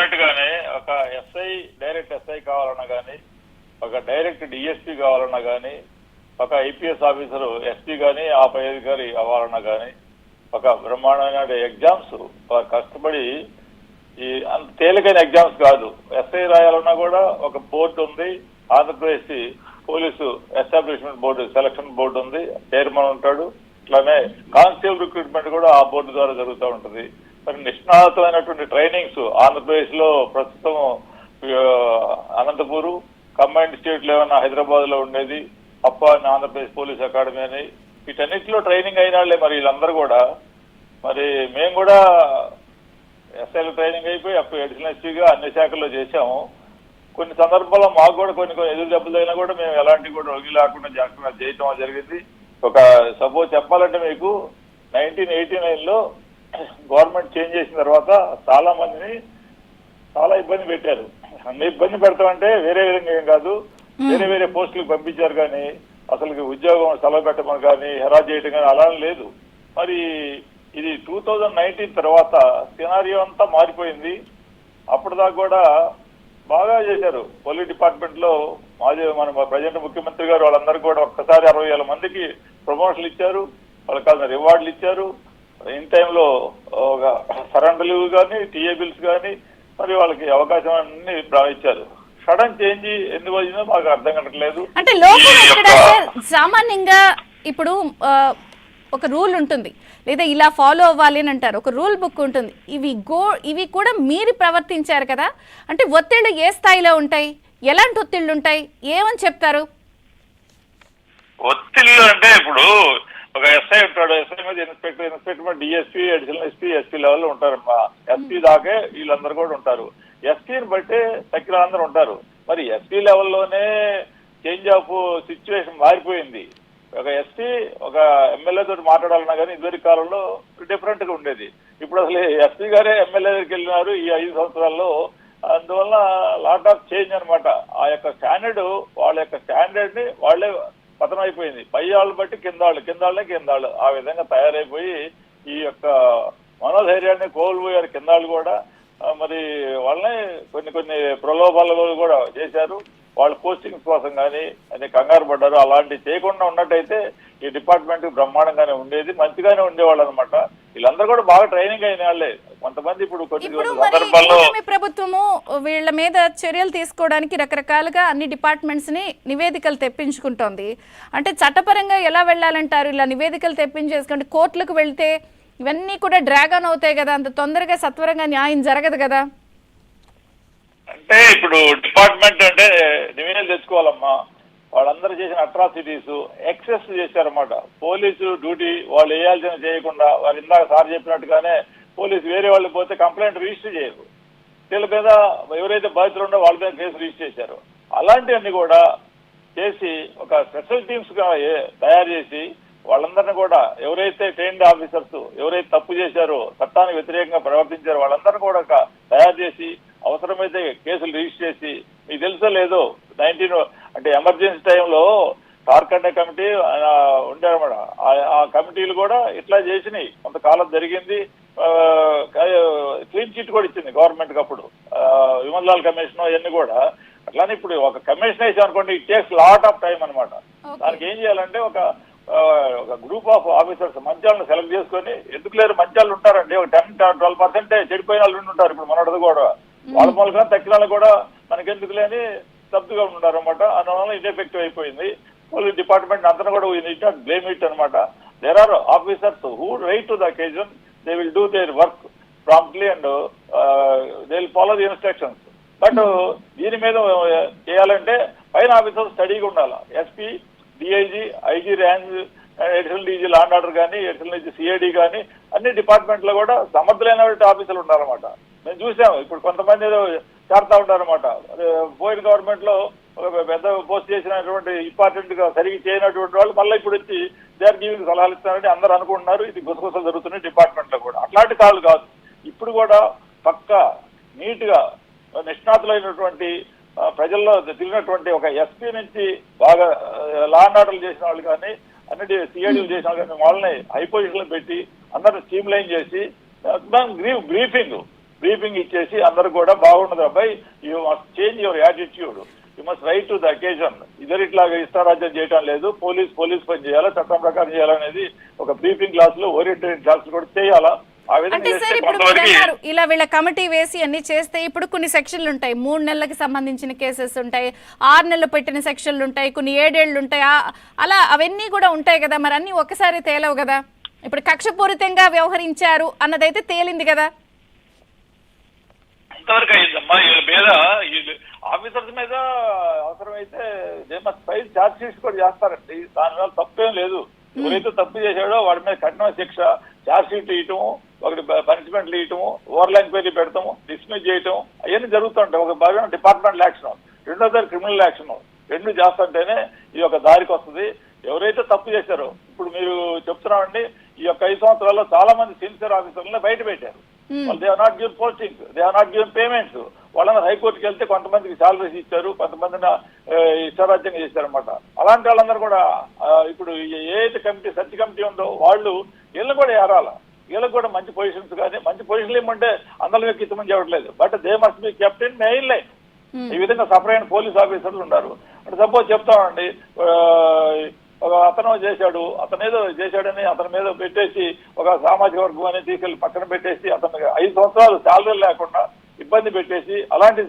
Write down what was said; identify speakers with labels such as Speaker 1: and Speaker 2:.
Speaker 1: చెప్పినట్టుగానే ఒక SI direct SI కావాలన్నా కానీ, ఒక డైరెక్ట్ డిఎస్పీ కావాలన్నా కానీ, ఒక ఐపీఎస్ ఆఫీసర్ ఎస్పీ కానీ ఆ పై అధికారి అవ్వాలన్నా కానీ, ఒక బ్రహ్మాండమైన ఎగ్జామ్స్ కష్టపడి ఈ అంత తేలికైన ఎగ్జామ్స్ కాదు. ఎస్ఐ రాయాలన్నా కూడా ఒక బోర్డు ఉంది, Andhra Pradesh police establishment board selection board ఉంది, చైర్మన్ ఉంటాడు. అట్లానే కానిస్టేబుల్ రిక్రూట్మెంట్ కూడా ఆ బోర్డు ద్వారా జరుగుతూ ఉంటుంది. మరి నిష్ణాతమైనటువంటి ట్రైనింగ్స్ ఆంధ్రప్రదేశ్ లో ప్రస్తుతం Anantapur combined state level Hyderabad లో ఉండేది అప్ప ఆంధ్రప్రదేశ్ పోలీస్ అకాడమీ అని, వీటన్నిటిలో ట్రైనింగ్ అయిన వాళ్ళే మరి వీళ్ళందరూ కూడా. మరి మేము కూడా ఎస్ఐలు ట్రైనింగ్ అయిపోయి అప్పుడు అడిషనల్ ఎస్పీగా అన్ని శాఖల్లో చేశాము. కొన్ని సందర్భాల్లో మాకు కూడా కొన్ని ఎదురు దెబ్బలు అయినా కూడా మేము ఎలాంటి కూడా రొగి లేకుండా జాగ్రత్తగా చేయటం జరిగింది. ఒక సపోజ్ చెప్పాలంటే మీకు 1989లో గవర్నమెంట్ చేంజ్ చేసిన తర్వాత చాలా మందిని చాలా ఇబ్బంది పెట్టారు. అన్ని ఇబ్బంది పెడతామంటే వేరే విధంగా ఏం కాదు, వేరే వేరే పోస్టులకు పంపించారు కానీ అసలు ఉద్యోగం సెలవు పెట్టమని కానీ హెరాస్ చేయడం కానీ అలా లేదు. మరి ఇది 2019 తర్వాత సినారియో అంతా మారిపోయింది. అప్పటిదాకా కూడా బాగా చేశారు పోలీస్ డిపార్ట్మెంట్ లో. మన ప్రజెంట్ ముఖ్యమంత్రి గారు వాళ్ళందరూ కూడా ఒక్కసారి 60,000 మందికి ప్రమోషన్లు ఇచ్చారు, వాళ్ళకి కావాల్సిన రివార్డులు ఇచ్చారు. ఇన్ టైంలో ఒక సరెండర్ లీవ్ కానీ టీఏ బిల్స్ కానీ మరి వాళ్ళకి అవకాశం అన్ని ఇచ్చారు. సడన్ చేంజ్ ఎందుకు వచ్చిందో మాకు అర్థం కావట్లేదు.
Speaker 2: అంటే లోకం సామాన్యంగా ఇప్పుడు ఒక రూల్ ఉంటుంది, లేదా ఇలా ఫాలో అవ్వాలి అని అంటారు, ఒక రూల్ బుక్ ఉంటుంది. ఇవి కూడా మీరు ప్రవర్తించారు కదా, అంటే ఒత్తిళ్లు ఏ స్థాయిలో ఉంటాయి, ఎలాంటి ఒత్తిళ్లు ఉంటాయి, ఏమని చెప్తారు?
Speaker 1: ఒత్తిళ్లు అంటే ఇప్పుడు ఒక ఎస్ఐ ఉంటాడు, ఎస్ఐ మీద ఇన్స్పెక్టర్ డిఎస్పీ అడిషనల్ ఎస్పీ లెవెల్లో ఉంటారమ్మా. ఎస్పీ దాకే వీళ్ళందరూ కూడా ఉంటారు. ఎస్పీని బట్టే తక్కిన అందరూ ఉంటారు. మరి ఎస్పీ లెవెల్లోనే చేంజ్ ఆఫ్ సిచ్యువేషన్ మారిపోయింది. ఒక ఎస్పీ ఒక ఎమ్మెల్యే తోటి మాట్లాడాలన్నా కానీ ఇదివరకు కాలంలో డిఫరెంట్ గా ఉండేది. ఇప్పుడు అసలు ఎస్పీ గారే ఎమ్మెల్యే దగ్గరికి వెళ్ళినారు ఈ 5 సంవత్సరాల్లో. అందువల్ల లాట్ ఆఫ్ చేంజ్ అనమాట. ఆ యొక్క స్టాండర్డ్ వాళ్ళ యొక్క స్టాండర్డ్ ని వాళ్లే పతనం అయిపోయింది. పై వాళ్ళు బట్టి కింద వాళ్ళు ఆ విధంగా తయారైపోయి ఈ యొక్క మనోధైర్యాన్ని కోల్పోయారు కింద వాళ్ళు కూడా. మరి వాళ్ళని కొన్ని ప్రలోభాలు కూడా చేశారు. వాళ్ళ పోస్టింగ్స్ కోసం కానీ అని కంగారు పడ్డారు. అలాంటివి చేయకుండా ఉన్నట్టయితే ఈ డిపార్ట్మెంట్ బ్రహ్మాండంగానే ఉండేది, మంచిగానే ఉండేవాళ్ళు అనమాట. వీళ్ళందరూ కూడా బాగా ట్రైనింగ్ అయిన వాళ్ళే. కొంతమంది ఇప్పుడు కొన్ని సందర్భాల్లో
Speaker 2: ప్రభుత్వము వీళ్ళ మీద చర్యలు తీసుకోవడానికి రకరకాలుగా అన్ని డిపార్ట్మెంట్స్ ని నివేదికలు తెప్పించుకుంటోంది. అంటే చట్టపరంగా ఎలా వెళ్ళాలంటారు? ఇలా నివేదికలు తెప్పించేసుకుంటే కోర్టులకు వెళ్తే ఇవన్నీ కూడా డ్రాగ్ ఆన్ అవుతాయి కదా, అంత తొందరగా సత్వరంగా న్యాయం జరగదు కదా.
Speaker 1: అంటే ఇప్పుడు డిపార్ట్మెంట్ అంటే నివేదికలు తెచ్చుకోవాలమ్మా. వాళ్ళందరూ చేసిన అట్రాసిటీస్ ఎక్సెస్ చేశారన్నమాట. పోలీసు డ్యూటీ వాళ్ళు వేయాల్సిన చేయకుండా, వాళ్ళు ఇందాక సార్ చెప్పినట్టుగానే పోలీసు వేరే వాళ్ళు పోతే కంప్లైంట్ రిజిస్టర్ చేయరు. వీళ్ళ మీద ఎవరైతే బాధితులు ఉండో వాళ్ళ మీద కేసు రిజిస్టర్ చేశారు. అలాంటివన్నీ కూడా చేసి ఒక స్పెషల్ టీమ్స్ గా తయారు చేసి వాళ్ళందరినీ కూడా ఎవరైతే ట్రైన్డ్ ఆఫీసర్స్ ఎవరైతే తప్పు చేశారో, చట్టానికి వ్యతిరేకంగా ప్రవర్తించారో వాళ్ళందరినీ కూడా తయారు చేసి అవసరమైతే కేసులు రిజిస్టర్ చేసి, మీకు తెలుసో లేదో 19 అంటే ఎమర్జెన్సీ టైంలో టార్కండే కమిటీ ఉండేనమాట. ఆ కమిటీలు కూడా ఇట్లా చేసినాయి. కొంతకాలం జరిగింది. క్లీన్ చిట్ కూడా ఇచ్చింది గవర్నమెంట్ అప్పుడు. విమల్ లాల్ కమిషన్ అవన్నీ కూడా అట్లానే ఇప్పుడు ఒక కమిషన్ వేసి అనుకోండి, it takes lot of time అనమాట. దానికి ఏం చేయాలంటే ఒక గ్రూప్ ఆఫ్ ఆఫీసర్స్ మంచాలను సెలెక్ట్ చేసుకొని, ఎందుకు లేరు మంచాలు ఉంటారండి, ఒక 10-12% చెడిపోయిన వాళ్ళు ఉంటారు. ఇప్పుడు మనది కూడా వాళ్ళ మూలంగా తక్కిన కూడా మనకెందుకు లేని స్తబ్దుగా ఉన్నారు అనమాట. అందువల్ల ఇన్ఎఫెక్టివ్ అయిపోయింది. పోలీస్ డిపార్ట్మెంట్ అంతా కూడా బ్లేమ్ ఇట్ అనమాట. There are officers who right to the occasion, they will do their work promptly and they will follow the instructions. But దీని మీద చేయాలంటే పైన ఆఫీసర్స్ స్టడీగా ఉండాలి. SP, DIG, IG rank, additional DG law and order కానీ, additional DG CID కానీ అన్ని department లో కూడా సమర్థులైన ఆఫీసర్లు ఉండాలన్నమాట. మేము చూసాము. ఇప్పుడు కొంతమంది ఏదో చేరుతా ఉంటారన్నమాట. పోయిన గవర్నమెంట్ లో పెద్ద పోస్ట్ చేసినటువంటి ఇంపార్టెంట్ గా సరిగ్గా చేయనటువంటి వాళ్ళు మళ్ళీ ఇప్పుడు వచ్చి దేర్ గివింగ్ సలహాలు ఇస్తారని అందరూ అనుకుంటున్నారు. ఇది గుసగుసలు జరుగుతున్నాయి డిపార్ట్మెంట్ లో కూడా. అట్లాంటి కాళ్ళు కాదు. ఇప్పుడు కూడా పక్కా నీట్ గా నిష్ణాతులైనటువంటి ప్రజల్లో తిరిగినటువంటి ఒక ఎస్పీ నుంచి బాగా లా అండ్ ఆర్డర్లు చేసిన వాళ్ళు కానీ, అన్నిటి సిఐడీలు చేసిన వాళ్ళు కానీ వాళ్ళని హై పొజిషన్ లో పెట్టి అందరూ స్ట్రీమ్ లైన్ చేసి బ్రీఫింగ్ బ్రీఫింగ్ ఇచ్చేసి అందరు కూడా బాగుండదు అబ్బాయి, you must change your attitude, you must right to the occasion, ఇద్దరిట్లాగా ఇష్టారాజ్యం చేయడం లేదు, పోలీస్ పని చేయాలా, చట్టం ప్రకారం చేయాలనేది ఒక బ్రీఫింగ్ క్లాసులు ఓరియంటెడ్ క్లాసులు కూడా చేయాలా. ఆ
Speaker 2: అంటే
Speaker 1: విధంగా
Speaker 2: సార్ ఇప్పుడు మీరు అన్నారు ఇలా వీళ్ళ కమిటీ వేసి అన్ని చేస్తే ఇప్పుడు కొన్ని సెక్షన్లు ఉంటాయి, 3 నెలలకు సంబంధించిన కేసెస్ ఉంటాయి, 6 నెలలు పెట్టిన సెక్షన్లు ఉంటాయి, కొన్ని 7 ఏళ్ళు ఉంటాయి, అలా అవన్నీ కూడా ఉంటాయి కదా, మరి అన్ని ఒక్కసారి తేలవు కదా. ఇప్పుడు కక్షపూరితంగా వ్యవహరించారు అన్నదైతే తేలింది కదా.
Speaker 1: ఇంతవరకు అయిందమ్మా, వీళ్ళ మీద ఆఫీసర్స్ మీద అవసరమైతే they must file charge sheets కూడా చేస్తారండి, దానివల్ల తప్పేం లేదు. ఎవరైతే తప్పు చేశాడో వాడి మీద కఠిన శిక్ష, ఛార్జ్ షీట్ ఇవ్వటము, ఒకటి పనిష్మెంట్లు ఇవ్వటము, ఓవర్ ఎంక్వైరీ పెడతాము, డిస్మిస్ చేయటం, అవన్నీ జరుగుతుంటాయి. ఒక భాగం డిపార్ట్మెంటల్ యాక్షన్, రెండోసారి క్రిమినల్ యాక్షన్, రెండు చేస్తుంటేనే ఈ యొక్క దారికి వస్తుంది. ఎవరైతే తప్పు చేశారో ఇప్పుడు మీరు చెప్తున్నామండి, ఈ యొక్క 5 సంవత్సరాల్లో చాలా మంది సిన్సియర్ ఆఫీసర్లను బయట పెట్టారు. వాళ్ళు they are not given posting, they are not given payments. వాళ్ళని హైకోర్టుకి వెళ్తే కొంతమందికి సాలరీస్ ఇచ్చారు, కొంతమందిని ఇష్టారాజ్యంగా చేశారనమాట. అలాంటి వాళ్ళందరూ కూడా ఇప్పుడు ఏదైతే కమిటీ సర్చ్ కమిటీ ఉందో వాళ్ళు వీళ్ళని కూడా ఏరాల, వీళ్ళకి కూడా మంచి పొజిషన్స్, కానీ మంచి పొజిషన్లు ఏమంటే అందరిలో ఎక్కించమని చెప్పట్లేదు, but they must be kept in main line. ఈ విధంగా సపరేట్ పోలీస్ ఆఫీసర్లు ఉన్నారు. అంటే సపోజ్ చెప్తామండి, ఒక అతను చేశాడు, అతను ఏదో చేశాడని అతని మీద పెట్టేసి ఒక సామాజిక వర్గం అనేది తీసుకెళ్లి పక్కన పెట్టేసి అతను 5 సంవత్సరాలు శాలరీ లేకుండా ఇబ్బంది పెట్టేసి అలాంటి